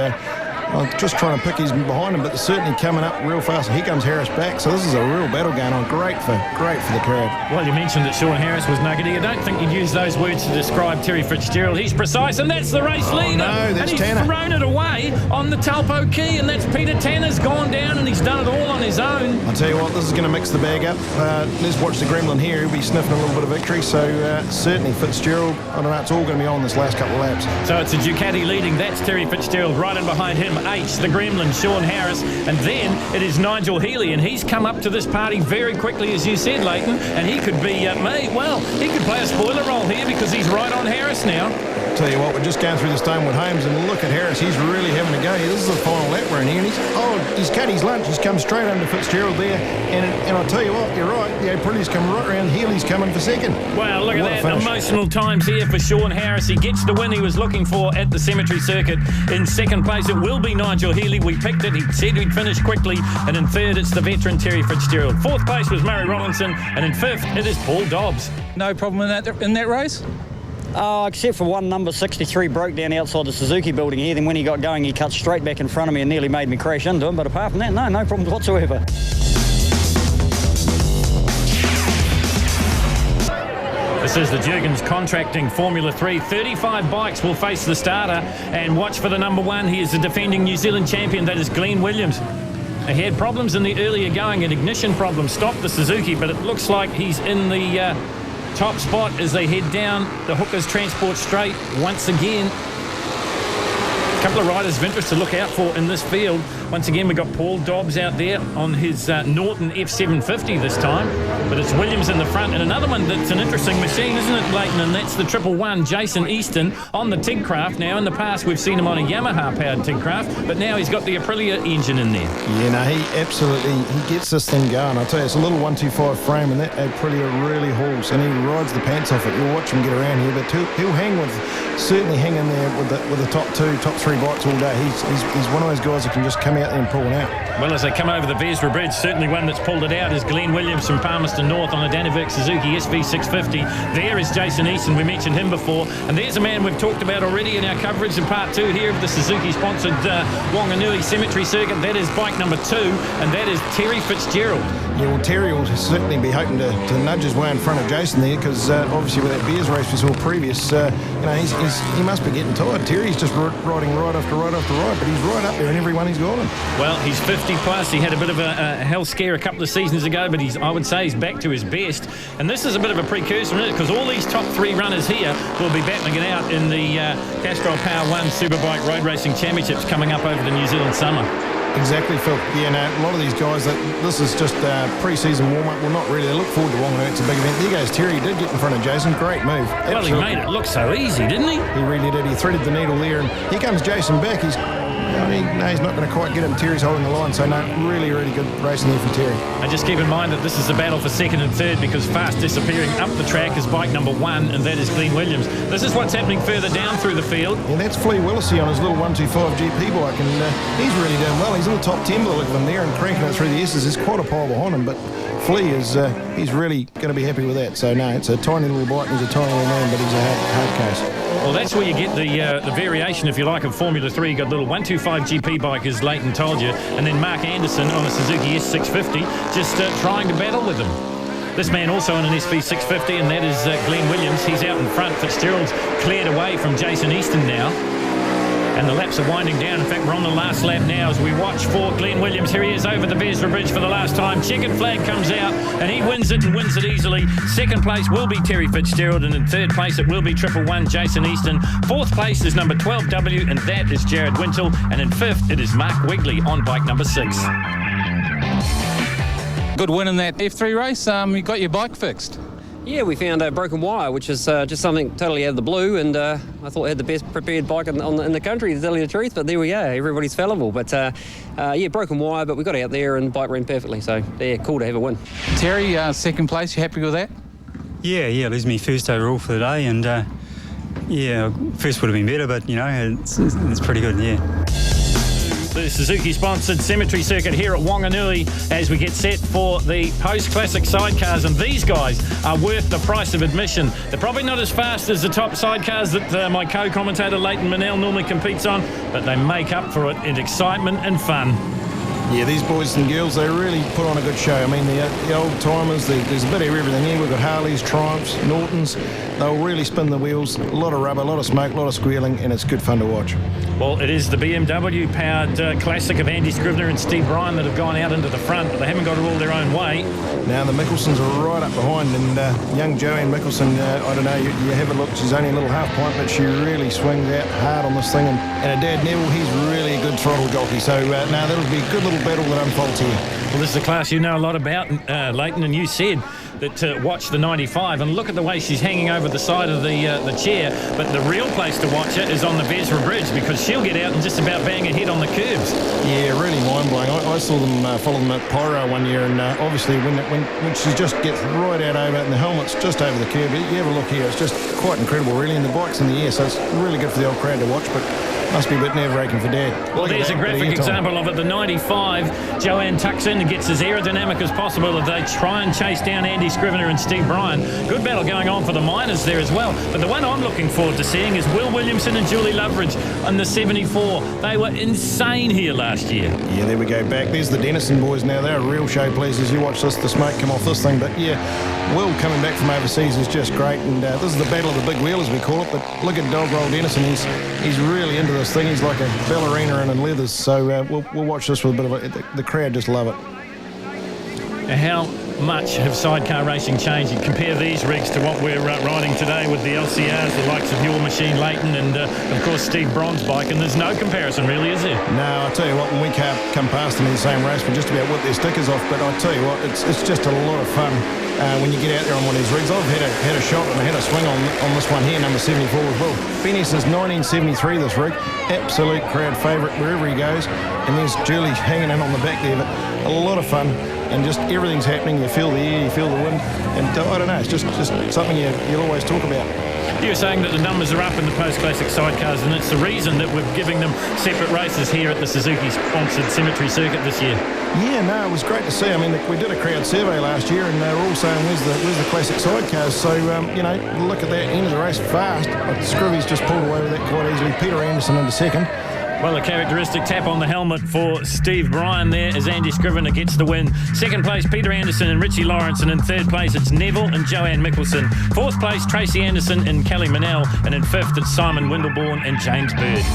I'm just trying to pick his behind him, but they're certainly coming up real fast. And here comes Harris back, so this is a real battle going on. Great for the crowd. Well, you mentioned that Sean Harris was nuggety. I don't think you'd use those words to describe Terry Fitzgerald. He's precise, and that's the race leader. No, that's and he's Tanner. Thrown it away on the Taupo Key, and that's Peter Tanner's gone down, and he's done it all on his own. I'll tell you what, this is going to mix the bag up. Let's watch the Gremlin here. He'll be sniffing a little bit of victory, so certainly Fitzgerald, I don't know, it's all going to be on this last couple of laps. So it's a Ducati leading. That's Terry Fitzgerald. Right in behind him, H, the Gremlin, Sean Harris, and then it is Nigel Healy, and he's come up to this party very quickly, as you said, Leighton, and he could be he could play a spoiler role here because he's right on Harris now. Tell you what, we're just going through the Stonewood Homes, and look at Harris. He's really having a go here. This is the final lap we're in here, and he's cut his lunch. He's come straight under Fitzgerald there, and I'll tell you what, you're right. The Aprilia's come right around. Healy's coming for second. Well, look at that. Emotional times here for Sean Harris. He gets the win he was looking for at the Cemetery Circuit. In second place, it will be Nigel Healy. We picked it. He said he'd finish quickly. And in third, it's the veteran Terry Fitzgerald. Fourth place was Murray Rollinson. And in fifth, it is Paul Dobbs. No problem in that race? Except for one number 63 broke down outside the Suzuki building here. Then when he got going, he cut straight back in front of me and nearly made me crash into him. But apart from that, no problems whatsoever. This is the Jurgens Contracting Formula 3. 35 bikes will face the starter. And watch for the number 1. He is the defending New Zealand champion. That is Glenn Williams. He had problems in the earlier going, an ignition problem stopped the Suzuki, but it looks like he's in the top spot as they head down the Hookers Transport Straight once again. A couple of riders of interest to look out for in this field. Once again, we've got Paul Dobbs out there on his Norton F750 this time, but it's Williams in the front, and another one that's an interesting machine, isn't it, Leighton? And that's the 111 Jason Easton on the Tigcraft. Now, in the past, we've seen him on a Yamaha-powered Tigcraft, but now he's got the Aprilia engine in there. Yeah, no, he gets this thing going. I'll tell you, it's a little 125 frame, and that Aprilia really hauls, and he rides the pants off it. You'll watch him get around here, but he'll certainly hang in there with the top 3 bikes all day. He's one of those guys that can just come out there and pull it out. Well, as they come over the Vesra Bridge, certainly one that's pulled it out is Glenn Williams from Palmerston North on a Danivic Suzuki SV650. There is Jason Easton, we mentioned him before, and there's a man we've talked about already in our coverage in part 2 here of the Suzuki-sponsored Wanganui Cemetery Circuit. That is bike number 2, and that is Terry Fitzgerald. Yeah, well, Terry will certainly be hoping to nudge his way in front of Jason there, because obviously with that Beers race we saw previous, he must be getting tired. Terry's just riding right after right, but he's right up there in every one he's got him. Well, he's 50 plus. He had a bit of a hell scare a couple of seasons ago, but I would say he's back to his best. And this is a bit of a precursor, isn't it? Because all these top 3 runners here will be battling it out in the Castrol Power 1 Superbike Road Racing Championships coming up over the New Zealand summer. Exactly, Phil. Yeah, no, a lot of these guys, this is just pre-season warm-up. Well, not really. They look forward to Wanganui. It's a big event. There goes Terry. He did get in front of Jason. Great move. Well, he made it look so easy, didn't he? He really did. He threaded the needle there. And here comes Jason back. He's not going to quite get him. Terry's holding the line. So, no, really, really good racing there from Terry. And just keep in mind that this is a battle for second and third, because fast disappearing up the track is bike number 1, and that is Glenn Williams. This is what's happening further down through the field. Yeah, that's Flea Willisey on his little 125 GP bike, and he's really doing well. He's in the top 10 by the look of him there and cranking it through the S's. There's quite a pile behind him, but Flea is he's really going to be happy with that. So, no, it's a tiny little bike, and he's a tiny little man, but he's a hard case. Well, that's where you get the variation, if you like, of Formula 3. You've got a little 125 GP bike, as Leighton told you, and then Mark Anderson on a Suzuki S650 just trying to battle with him. This man also on an SV650, and that is Glenn Williams. He's out in front. Fitzgerald's cleared away from Jason Easton now. And the laps are winding down. In fact, we're on the last lap now as we watch for Glenn Williams. Here he is over the Vesra Bridge for the last time. Checkered flag comes out, and he wins it and wins it easily. Second place will be Terry Fitzgerald, and in third place it will be 111 Jason Easton. Fourth place is number 12W, and that is Jared Wintle. And in fifth, it is Mark Wigley on bike number 6. Good win in that F3 race. You got your bike fixed. Yeah, we found a broken wire, which is just something totally out of the blue, and I thought I had the best prepared bike in the country, to tell you the truth, but there we go, everybody's fallible. But yeah, broken wire, but we got out there and the bike ran perfectly, so yeah, cool to have a win. Terry, second place, you happy with that? Yeah, it was my first overall for the day, and yeah, first would have been better, but you know, it's pretty good, yeah. The Suzuki-sponsored Cemetery Circuit here at Wanganui as we get set for the post-classic sidecars, and these guys are worth the price of admission. They're probably not as fast as the top sidecars that my co-commentator Leighton Manel normally competes on, but they make up for it in excitement and fun. Yeah, these boys and girls, they really put on a good show. I mean, the old-timers, there's a bit of everything here. We've got Harleys, Triumphs, Nortons. They'll really spin the wheels. A lot of rubber, a lot of smoke, a lot of squealing, and it's good fun to watch. Well, it is the BMW-powered classic of Andy Scrivener and Steve Bryan that have gone out into the front, but they haven't got it all their own way. Now the Mickelsons are right up behind, and young Joanne Mickelson, I don't know, you have a look, she's only a little half-pint, but she really swings out hard on this thing, and her dad Neville, he's really a good throttle jockey, so now that'll be a good little battle that unfolds here. Well, this is a class you know a lot about, Leighton, and you said that watch the 95, and look at the way she's hanging over the side of the chair, but the real place to watch her is on the Vesra Bridge, because she'll get out and just about bang her head on the curbs. Yeah, really mind-blowing. I saw them follow them at Pyro one year, and obviously when she just gets right out over it and the helmet's just over the curb, you have a look here, it's just quite incredible really, and the bike's in the air, so it's really good for the old crowd to watch, but must be a bit nerve-wraking for Dad. Well, there's a graphic example of it. The 95, Joanne tucks in and gets as aerodynamic as possible as they try and chase down Andy Scrivener and Steve Bryan. Good battle going on for the minors there as well. But the one I'm looking forward to seeing is Will Williamson and Julie Loveridge on the 74. They were insane here last year. Yeah, there we go back. There's the Dennison boys now. They're real show pleasers. You watch this, the smoke come off this thing. But yeah, Will coming back from overseas is just great. And this is the battle of the big wheel, as we call it. But look at Dog Roll Dennison. He's really into this thing. He's like a ballerina and in leathers. So we'll watch this with a bit of the crowd just love it. How much have sidecar racing changed? You compare these rigs to what we're riding today with the LCRs, the likes of your machine, Leighton, and of course Steve Braun's bike, and there's no comparison really, is there? No, I tell you what, when we come past them in the same race, we just about whip their stickers off, but I tell you what, it's just a lot of fun when you get out there on one of these rigs. I've had a shot and I had a swing on this one here, number 74 as well. Been here since 1973, this rig. Absolute crowd favourite wherever he goes, and there's Julie hanging in on the back there, but a lot of fun, and just everything's happening. You feel the air, you feel the wind, and I don't know, it's just something you'll always talk about. You were saying that the numbers are up in the post-classic sidecars, and it's the reason that we're giving them separate races here at the Suzuki-sponsored Symmetry Circuit this year. Yeah, no, it was great to see. I mean, we did a crowd survey last year, and they were all saying, where's the classic sidecars? So, look at that end of the race fast. Scrivy's just pulled away with that quite easily. Peter Anderson into second. Well, a characteristic tap on the helmet for Steve Bryan there as Andy Scrivener gets the win. Second place, Peter Anderson and Richie Lawrence, and in third place, it's Neville and Joanne Mickelson. Fourth place, Tracy Anderson and Kelly Manel, and in fifth, it's Simon Windleborn and James Bird.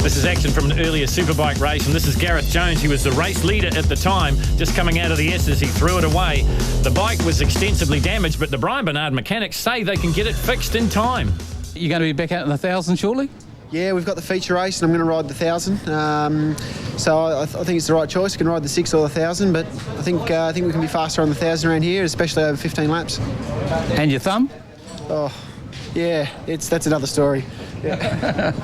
This is action from an earlier Superbike race, and this is Gareth Jones. He was the race leader at the time, just coming out of the S's. He threw it away. The bike was extensively damaged, but the Brian Bernard mechanics say they can get it fixed in time. You're going to be back out in the 1,000 shortly? Yeah, we've got the feature race, and I'm going to ride the 1,000. So I think it's the right choice. You can ride the 6 or the 1,000, but I think we can be faster on the 1,000 around here, especially over 15 laps. And your thumb? Oh, yeah, that's another story. Yeah.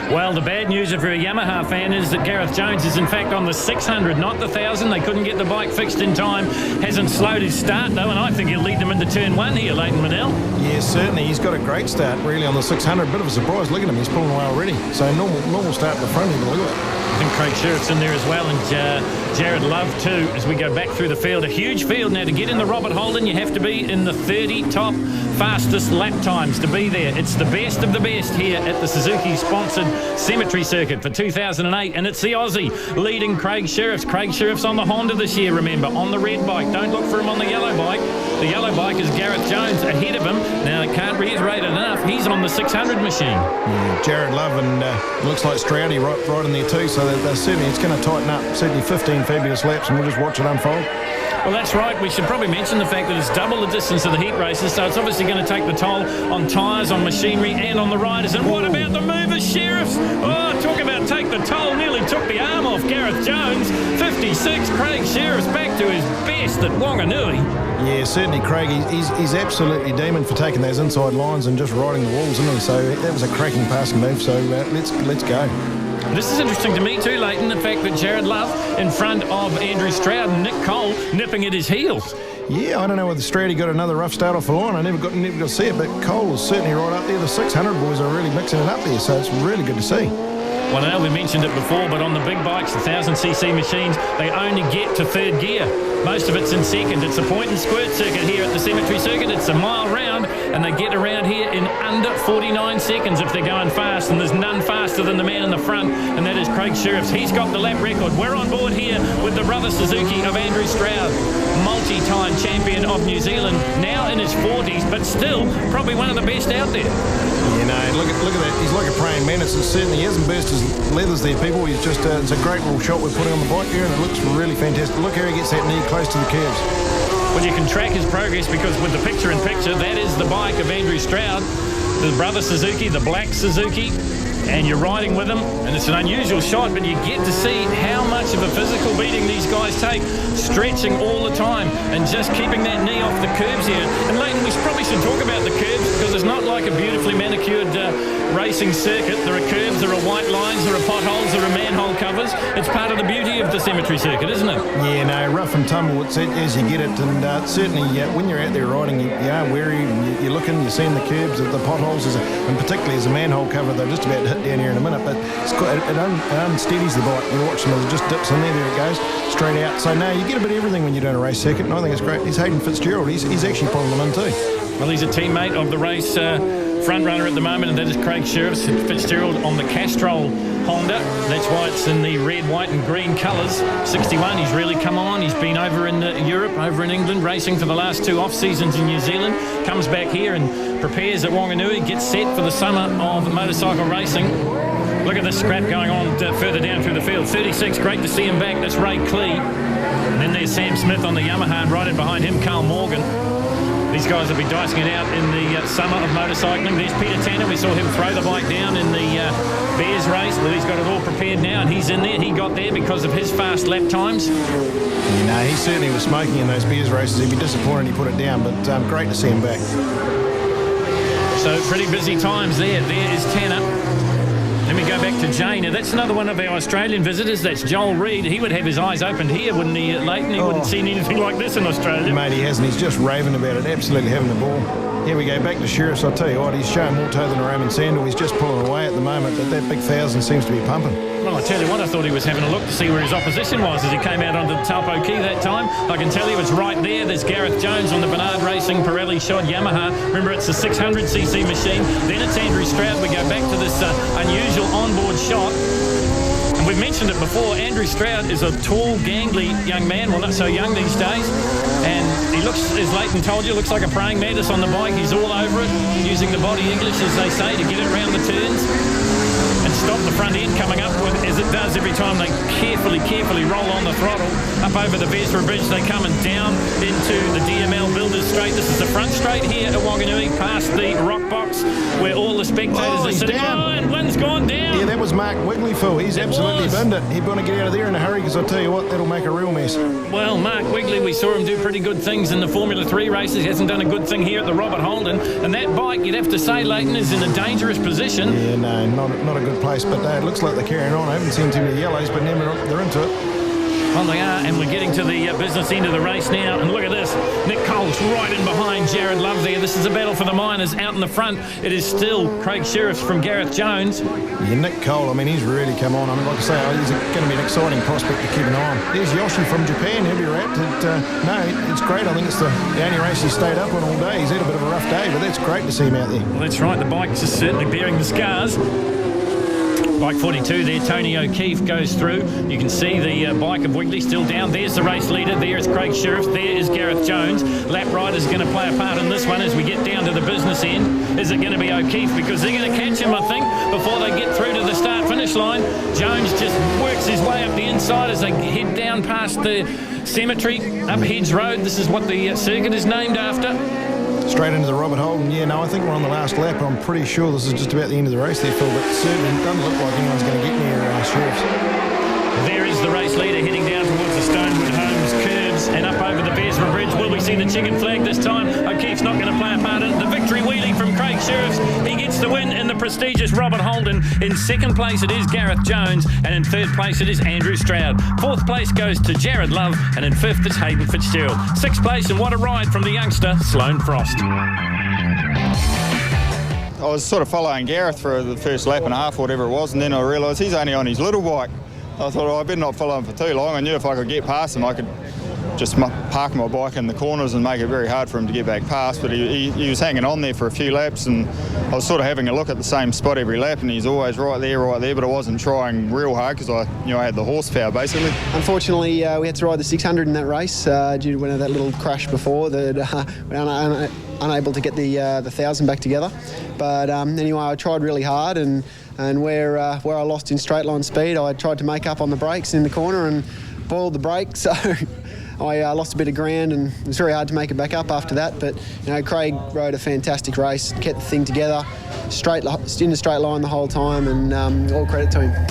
Well, the bad news if you're a Yamaha fan is that Gareth Jones is in fact on the 600, not the 1,000. They couldn't get the bike fixed in time. Hasn't slowed his start though, and I think he'll lead them into turn one here, Leighton Manel. Yeah, certainly. He's got a great start really on the 600. Bit of a surprise. Look at him, he's pulling away already. So normal start at the front here, but look at it. I think Craig Sheriff's in there as well, and Jared Love too, as we go back through the field. A huge field now. To get in the Robert Holden, you have to be in the 30 top fastest lap times to be there. It's the best of the best here at the Suzuki-sponsored Symmetry Circuit for 2008, and it's the Aussie leading Craig Sheriff's. Craig Sheriff's on the Honda this year, remember, on the red bike. Don't look for him on the yellow bike. The yellow bike is Gareth Jones ahead of him. Now, I can't reiterate it enough, he's on the 600 machine. Yeah, Jared Love and looks like Stroudy right in there too, so they're certainly, it's going to tighten up. Certainly 15 fabulous laps, and we'll just watch it unfold. Well, that's right. We should probably mention the fact that it's double the distance of the heat races, so it's obviously going to take the toll on tyres, on machinery, and on the riders. And what about the movers, Sheriffs? Oh, talk about take the toll. Nearly took the arm off Gareth Jones. 56, Craig Sheriffs back to his best at Wanganui. Yeah, certainly, Craig. He's absolutely demon for taking those inside lines and just riding the walls, isn't he? So that was a cracking passing move. So let's go. This is interesting to me too, Leighton, the fact that Jared Love in front of Andrew Stroud and Nick Cole nipping at his heels. Yeah, I don't know whether Stroudy got another rough start off the line. I never got to see it, but Cole was certainly right up there. The 600 boys are really mixing it up there, so it's really good to see. Well, I know we mentioned it before, but on the big bikes, the 1000cc machines, they only get to third gear. Most of it's in second. It's a point and squirt circuit here at the Symmetry Circuit. It's a mile round, and they get around here in under 49 seconds if they're going fast, and there's none faster than the man in the front, and that is Craig Sheriffs. He's got the lap record. We're on board here with the brother Suzuki of Andrew Stroud, multi-time champion of New Zealand, now in his 40s, but still probably one of the best out there. You know, look at that. He's like a praying mantis. It certainly hasn't burst his leathers there, people. He's just, it's a great little shot we're putting on the bike here, and it looks really fantastic. Look how he gets that knee close to the curbs. Well, you can track his progress because with the picture-in-picture, that is the bike of Andrew Stroud, the brother Suzuki, the black Suzuki, and you're riding with him, and it's an unusual shot, but you get to see how much of a physical beating these guys take, stretching all the time and just keeping that knee off the curbs here. And Leighton, we probably should talk about the curbs because it's not like a beautifully manicured racing circuit. There are curbs, there are white lines, there are potholes, there are manhole covers. It's part of the beauty of the Symmetry Circuit, isn't it? Yeah, no, rough and tumble it's as you get it, and certainly when you're out there riding, you are wary, you're looking, you're seeing the curbs, the potholes, and particularly as a manhole cover, they're just about to hit down here in a minute, but it's quite, it unsteadies the bike. You watch them as it just dips in there, it goes, straight out. So no, you get a bit of everything when you're doing a race circuit, and I think it's great. He's Hayden Fitzgerald, he's actually pulling them in too. Well, he's a teammate of the race front runner at the moment, and that is Craig Sheriffs. Fitzgerald on the Castrol Honda. That's why it's in the red, white and green colours. 61, he's really come on. He's been over in Europe, over in England, racing for the last 2 off-seasons in New Zealand. Comes back here and prepares at Wanganui, gets set for the summer of motorcycle racing. Look at this scrap going on further down through the field. 36, great to see him back. That's Ray Clee. And then there's Sam Smith on the Yamaha, and right in behind him, Carl Morgan. These guys will be dicing it out in the summer of motorcycling. There's Peter Tanner. We saw him throw the bike down in the Bears race. Well, he's got it all prepared now, and he's in there. He got there because of his fast lap times. No, he certainly was smoking in those Bears races. He'd be disappointed he put it down, but great to see him back. So pretty busy times there. There is Tanner. Then we go back to Jane. Now, that's another one of our Australian visitors. That's Joel Reid. He would have his eyes opened here, wouldn't he, Leighton? He wouldn't see anything like this in Australia. Mate, he hasn't. He's just raving about it, absolutely having the ball. Here we go back to Sheriffs. I'll tell you what, he's showing more toe than a Roman sandal. He's just pulling away at the moment, but that big 1,000 seems to be pumping. Well, I tell you what, I thought he was having a look to see where his opposition was as he came out onto the Taupo Key that time. I can tell you it's right there. There's Gareth Jones on the Bernard Racing Pirelli Shod Yamaha. Remember, it's a 600cc machine. Then it's Andrew Stroud. We go back to this unusual onboard shot. And we've mentioned it before. Andrew Stroud is a tall, gangly young man. Well, not so young these days. And he looks, as Leighton told you, looks like a praying mantis on the bike. He's all over it, using the body English, as they say, to get it round the turns and stop the front end coming up with, as it does every time they carefully roll on the throttle. Up over the Vesra Bridge, they come and down into the DML Builders Straight. This is the front straight here at Wanganui, past the rock box where all the spectators are sitting. Down. Oh, and one's gone down. Yeah, that was Mark Wigley, Phil. He's absolutely binned it. He'd want to get out of there in a hurry, because I'll tell you what, that'll make a real mess. Well, Mark Wigley, we saw him do pretty good things in the Formula 3 races. He hasn't done a good thing here at the Robert Holden. And that bike, you'd have to say, Leighton, is in a dangerous position. Yeah, no, not a good place, but it looks like they're carrying on. I haven't seen too many yellows, but they're into it. Well, they are, and we're getting to the business end of the race now. And look at this. Nick Cole's right in behind Jared Love there. This is a battle for the minors. Out in the front, it is still Craig Sheriffs from Gareth Jones. Yeah, Nick Cole, I mean, he's really come on. I mean, like I say, he's going to be an exciting prospect to keep an eye on. There's Yoshi from Japan, heavy wrapped. No, it's great. I think it's the only race he's stayed up on all day. He's had a bit of a rough day, but that's great to see him out there. Well, that's right. The bike's just certainly bearing the scars. Bike 42 there, Tony O'Keefe goes through. You can see the bike of Wigley still down. There's the race leader. There is Craig Sheriff. There is Gareth Jones. Lap Rider's going to play a part in this one as we get down to the business end. Is it going to be O'Keefe? Because they're going to catch him, I think, before they get through to the start-finish line. Jones just works his way up the inside as they head down past the cemetery up Hedge Road. This is what the circuit is named after. Straight into the Robert Holden. Yeah, no, I think we're on the last lap. I'm pretty sure this is just about the end of the race there, Phil, but certainly doesn't look like anyone's going to get near Sheriffs. There is the race leader heading down towards the Stonewood Homes curves and up over the Vesra Bridge. Will we see the chicken flag this time? O'Keefe's not going to play a part in it. The victory wheelie from Craig Sheriffs. He gets the win in the prestigious Robert Holden. In second place it is Gareth Jones, and in third place it is Andrew Stroud. Fourth place goes to Jared Love, and in fifth it's Hayden Fitzgerald. Sixth place, and what a ride from the youngster Sloane Frost. I was sort of following Gareth for the first lap and a half, whatever it was, and then I realised he's only on his little bike. I thought, I better not follow him for too long. I knew if I could get past him, I could just park my bike in the corners and make it very hard for him to get back past. But he was hanging on there for a few laps, and I was sort of having a look at the same spot every lap, and he's always right there, but I wasn't trying real hard because I had the horsepower basically. Unfortunately, we had to ride the 600 in that race due to that little crash before that we were unable to get the 1,000 back together. But anyway, I tried really hard, and where I lost in straight line speed, I tried to make up on the brakes in the corner and boiled the brakes. So I lost a bit of ground, and it was very hard to make it back up after that. But Craig rode a fantastic race, kept the thing together, in a straight line the whole time, and all credit to him.